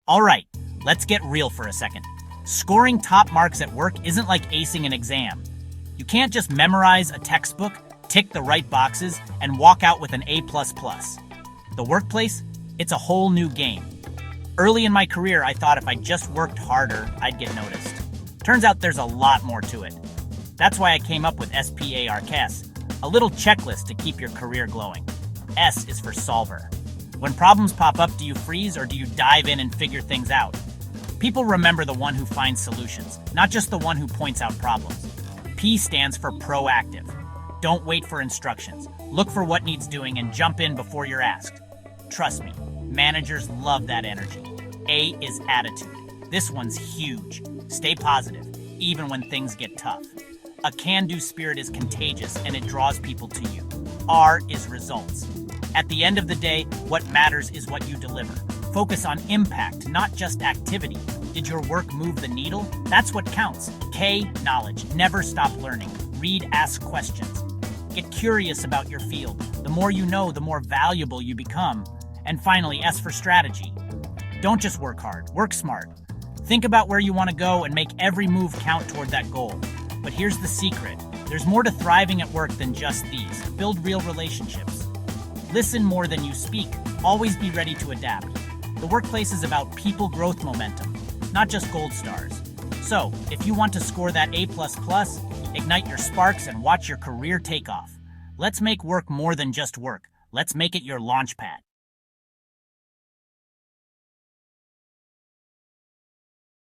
All right, let's get real for a second. Scoring top marks at work isn't like acing an exam. You can't just memorize a textbook, tick the right boxes, and walk out with an A++. The workplace? It's a whole new game. Early in my career, I thought if I just worked harder, I'd get noticed. Turns out there's a lot more to it. That's why I came up with SPARCAS, a little checklist to keep your career glowing. S is for solver. When problems pop up, do you freeze or do you dive in and figure things out? People remember the one who finds solutions, not just the one who points out problems. P stands for proactive. Don't wait for instructions. Look for what needs doing and jump in before you're asked. Trust me, managers love that energy. A is attitude. This one's huge. Stay positive, even when things get tough. A can-do spirit is contagious and it draws people to you. R is results. At the end of the day, what matters is what you deliver. Focus on impact, not just activity. Did your work move the needle? That's what counts. K, knowledge. Never stop learning. Read, ask questions. Get curious about your field. The more you know, the more valuable you become. And finally, S for strategy. Don't just work hard, work smart. Think about where you want to go and make every move count toward that goal. But here's the secret. There's more to thriving at work than just these. Build real relationships. Listen more than you speak. Always be ready to adapt. The workplace is about people growth momentum, not just gold stars. So, if you want to score that A++, ignite your sparks and watch your career take off. Let's make work more than just work. Let's make it your launch pad.